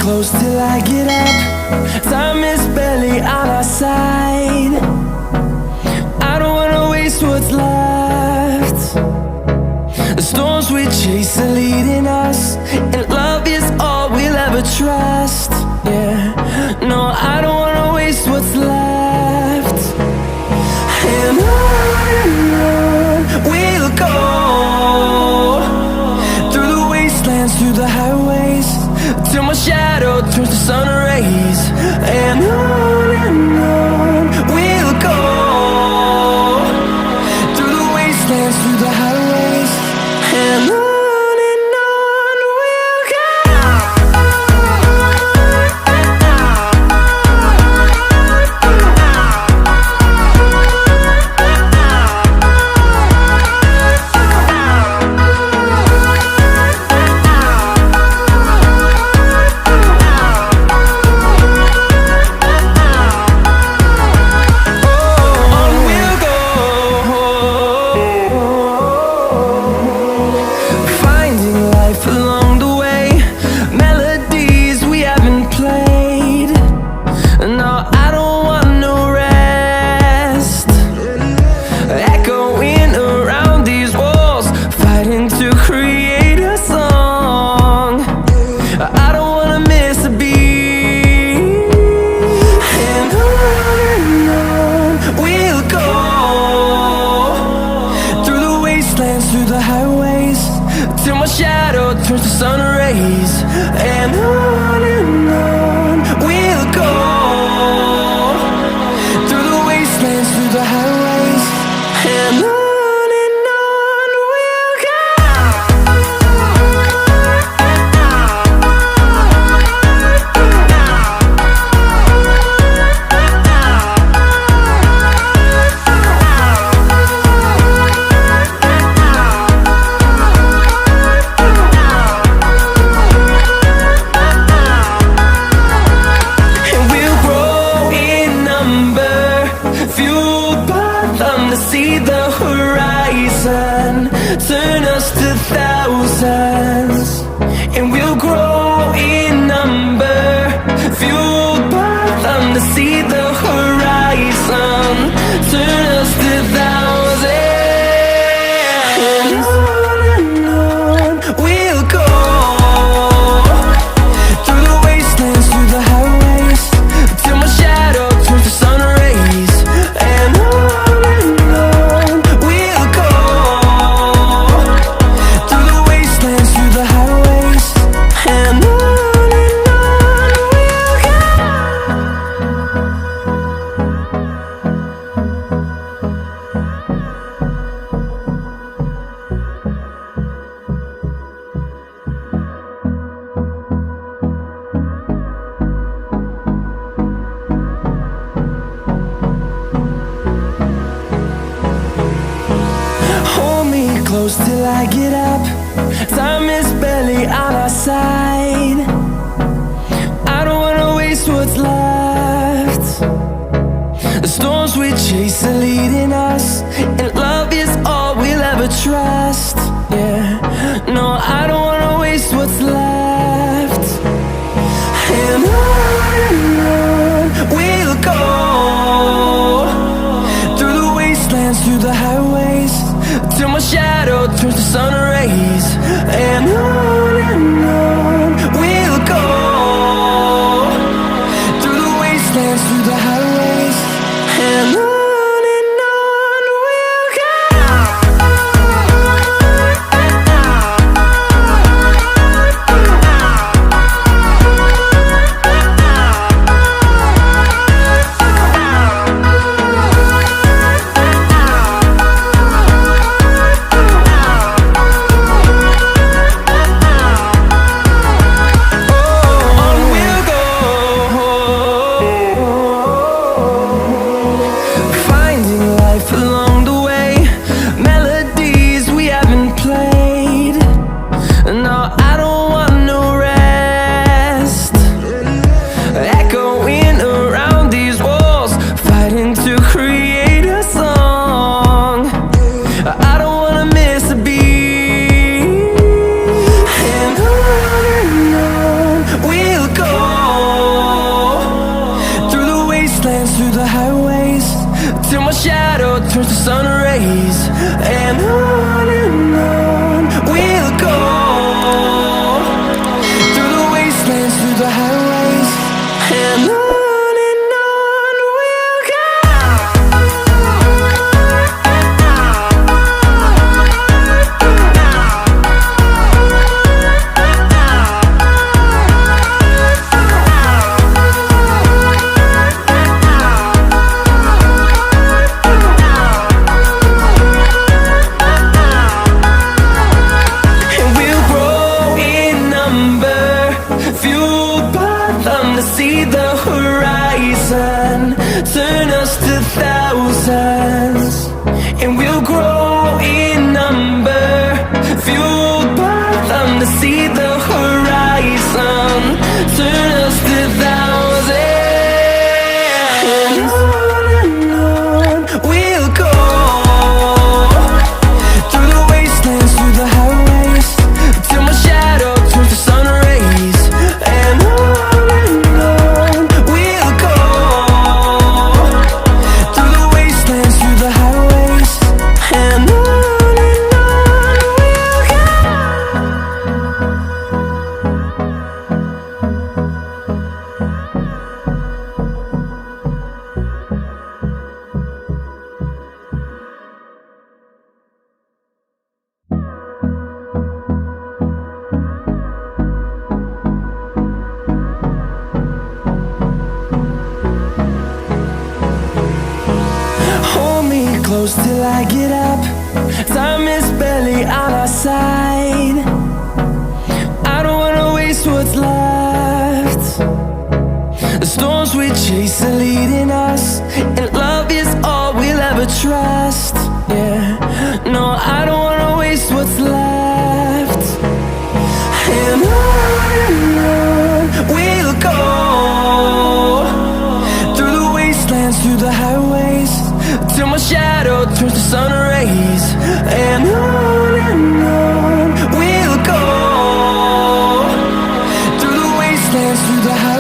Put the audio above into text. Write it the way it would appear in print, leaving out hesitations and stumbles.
close till I get up. Time is barely on our side. I don't wanna waste what's left. The storms we chase are leading us, and love is all we'll ever trust. Yeah, no, I don't wanna waste what's left. And on we'll go, through the wastelands, through the highways, till my shadow turns to sun rays. And on we'll go, through the wastelands, through the highways, and on. Through the highways, till my shadow turns to sun rays. And on we'll go, through the wastelands, through the highways, and on. See the horizon turn us to thousands, and we'll grow in number, fueled by them to see the horizon turn us to thousands. And on we'll go, through the wastelands, through the highways, till my shadow turns to sun rays. And on close till I get up. Time is barely on our side. I don't wanna waste what's left. The storms we chase are leading us, and love is all we'll ever trust. Yeah, no, I don't wanna waste what's left. And on we'll go, through the wastelands, through the highways, till my shadow turns to sun rays. And on we'll go, through the wastelands, through the highways, and on. We'll go. turns to sun rays, and on we'll go, through the wastelands, through the highways, and on we'll go. See the horizon, turn us to thousands, and we'll grow in number, fueled by them to see the horizon, turn us to thousands, and on we'll go, through the wastelands, through the highways, till my shadow turns to sun rays, and on close till I get up. Time is barely on our side. I don't wanna waste what's left. The storms we chase are leading us, and love is all we'll ever trust. Yeah, no, I don't wanna waste what's left. And on we'll go, through the wastelands, through the highways, till my shadow turns to sun rays, and on we'll go, through the wastelands, through the highways.